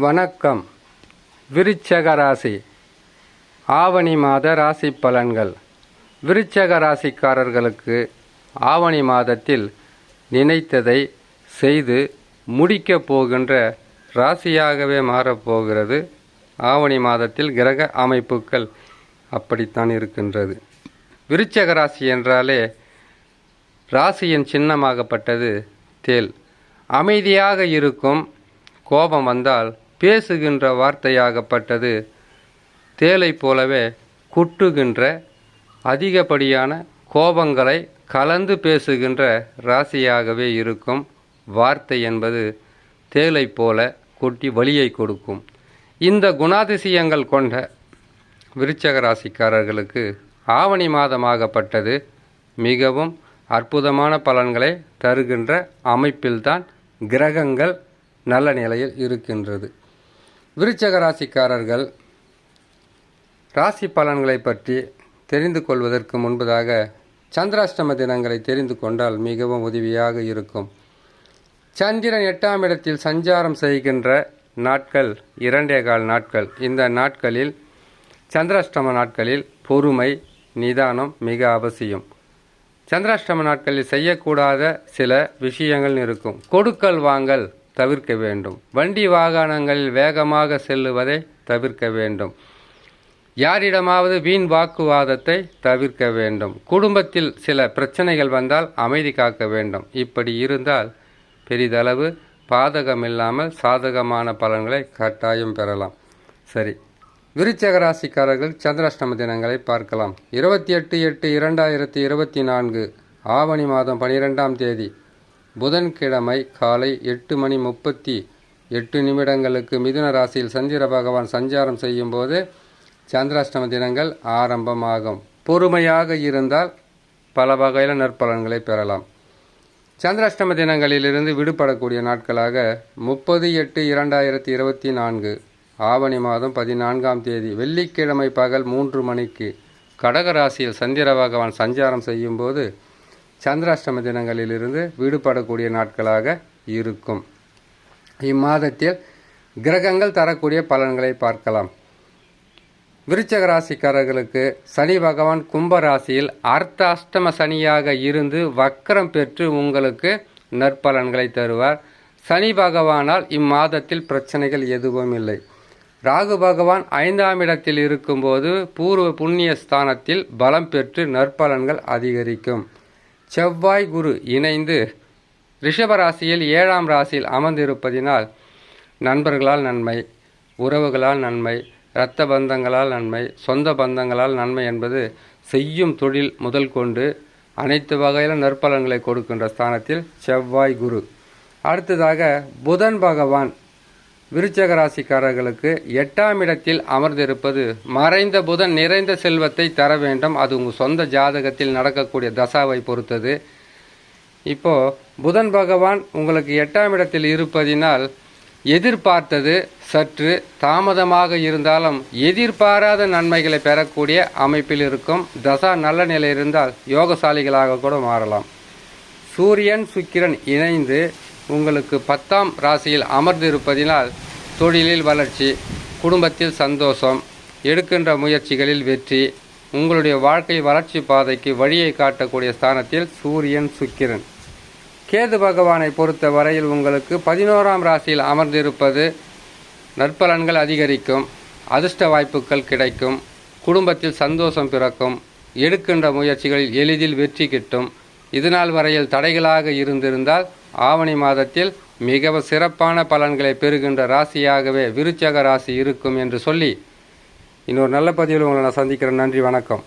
வணக்கம். விருச்சக ராசி ஆவணி மாத ராசி பலன்கள். விருச்சக ராசிக்காரர்களுக்கு ஆவணி மாதத்தில் நினைத்ததை செய்து முடிக்கப் போகின்ற ராசியாகவே மாறப்போகிறது. ஆவணி மாதத்தில் கிரக அமைப்புகள் அப்படித்தான் இருக்கின்றது. விருச்சக ராசி என்றாலே ராசியின் சின்னமாகப்பட்டது தேள். அமைதியாக இருக்கும். கோபம் வந்தால் பேசுகின்ற வார்த்தையாகப்பட்டது தேளை போலவே குட்டுகின்ற, அதிகப்படியான கோபங்களை கலந்து பேசுகின்ற ராசியாகவே இருக்கும். வார்த்தை என்பது தேளை போல கொட்டி வலியை கொடுக்கும். இந்த குணாதிசயங்கள் கொண்ட விருச்சக ராசிக்காரர்களுக்கு ஆவணி மாதமாகப்பட்டது மிகவும் அற்புதமான பலன்களை தருகின்ற அமைப்பில்தான் கிரகங்கள் நல்ல நிலையில் இருக்கின்றது. விருச்சக ராசிக்காரர்கள் ராசி பலன்களை பற்றி தெரிந்து கொள்வதற்கு முன்பதாக சந்திராஷ்டம தினங்களை தெரிந்து கொண்டால் மிகவும் உதவியாக இருக்கும். சந்திரன் 8ஆம் இடத்தில் சஞ்சாரம் செய்கின்ற நாட்கள் 2.25 நாட்கள். இந்த நாட்களில் சந்திராஷ்டம நாட்களில் பொறுமை, நிதானம் மிக அவசியம். சந்திராஷ்டம நாட்களில் செய்யக்கூடாத சில விஷயங்கள் இருக்கும். கொடுக்கல் வாங்கல் தவிர்க்க வேண்டும். வண்டி வாகனங்களில் வேகமாக செல்லுவதை தவிர்க்க வேண்டும். யாரிடமாவது வீண் வாக்குவாதத்தை தவிர்க்க வேண்டும். குடும்பத்தில் சில பிரச்சனைகள் வந்தால் அமைதி காக்க வேண்டும். இப்படி இருந்தால் பெரிதளவு பாதகமில்லாமல் சாதகமான பலன்களை கட்டாயம் பெறலாம். சரி, விருச்சக ராசிக்காரர்கள் சந்திராஷ்டம தினங்களை பார்க்கலாம். 28/8/2024 ஆவணி மாதம் 12ஆம் தேதி புதன்கிழமை காலை 8:38 மிதுன ராசியில் சந்திர பகவான் சஞ்சாரம் செய்யும் போது சந்திராஷ்டம தினங்கள் ஆரம்பமாகும். பொறுமையாக இருந்தால் பல வகையில் நற்பலன்களை பெறலாம். சந்திராஷ்டம தினங்களிலிருந்து விடுபடக்கூடிய நாட்களாக 30/8/2024 ஆவணி மாதம் 14ஆம் தேதி வெள்ளிக்கிழமை பகல் 3 மணிக்கு கடகராசியில் சந்திர பகவான் சஞ்சாரம் செய்யும் போது சந்திராஷ்டம தினங்களிலிருந்து விடுபடக்கூடிய நாட்களாக இருக்கும். இம்மாதத்தில் கிரகங்கள் தரக்கூடிய பலன்களை பார்க்கலாம். விருச்சக ராசிக்காரர்களுக்கு சனி பகவான் கும்ப ராசியில் அர்த்தாஷ்டம சனியாக இருந்து வக்கரம் பெற்று உங்களுக்கு நற்பலன்களை தருவார். சனி பகவானால் இம்மாதத்தில் பிரச்சனைகள் எதுவும் இல்லை. ராகு பகவான் 5ஆம் இடத்தில் இருக்கும்போது பூர்வ புண்ணிய ஸ்தானத்தில் பலம் பெற்று நற்பலன்கள் அதிகரிக்கும். செவ்வாய் குரு இணைந்து ரிஷபராசியில் 7ஆம் ராசியில் அமர்ந்திருப்பதினால் நண்பர்களால் நன்மை, உறவுகளால் நன்மை, இரத்த பந்தங்களால் நன்மை, சொந்த பந்தங்களால் நன்மை என்பது செய்யும் தொழில் முதல் கொண்டு அனைத்து வகையிலும் நற்பலன்களை கொடுக்கின்ற ஸ்தானத்தில் செவ்வாய் குரு. அடுத்ததாக புதன் பகவான் விருச்சக ராசிக்காரர்களுக்கு 8ஆம் இடத்தில் அமர்ந்திருப்பது மறைந்த புதன் நிறைந்த செல்வத்தை தர வேண்டும். அது உங்கள் சொந்த ஜாதகத்தில் நடக்கக்கூடிய தசாவை பொறுத்தது. இப்போது புதன் பகவான் உங்களுக்கு 8ஆம் இடத்தில் இருப்பதினால் எதிர்பார்த்தது சற்று தாமதமாக இருந்தாலும் எதிர்பாராத நன்மைகளை பெறக்கூடிய அமைப்பில் இருக்கும். தசா நல்ல நிலை இருந்தால் யோகசாலிகளாக கூட மாறலாம். சூரியன் சுக்கிரன் இணைந்து உங்களுக்கு 10ஆம் ராசியில் அமர்ந்திருப்பதினால் தொழிலில் வளர்ச்சி, குடும்பத்தில் சந்தோஷம், எடுக்கின்ற முயற்சிகளில் வெற்றி, உங்களுடைய வாழ்க்கை வளர்ச்சி பாதைக்கு வழியை காட்டக்கூடிய ஸ்தானத்தில் சூரியன் சுக்கிரன். கேது பகவானை பொறுத்த வரையில் உங்களுக்கு 11ஆம் ராசியில் அமர்ந்திருப்பது நற்பலன்கள் அதிகரிக்கும், அதிர்ஷ்ட வாய்ப்புகள் கிடைக்கும், குடும்பத்தில் சந்தோஷம் பிறக்கும், எடுக்கின்ற முயற்சிகளில் எளிதில் வெற்றி கிட்டும். இதுநாள் வரையில் தடைகளாக இருந்திருந்தால் ஆவணி மாதத்தில் மிகவும் சிறப்பான பலன்களை பெறுகின்ற ராசியாகவே விருச்சக ராசி இருக்கும் என்று சொல்லி இன்னொரு நல்ல பதிவில் உங்களை நான் சந்திக்கிறேன். நன்றி, வணக்கம்.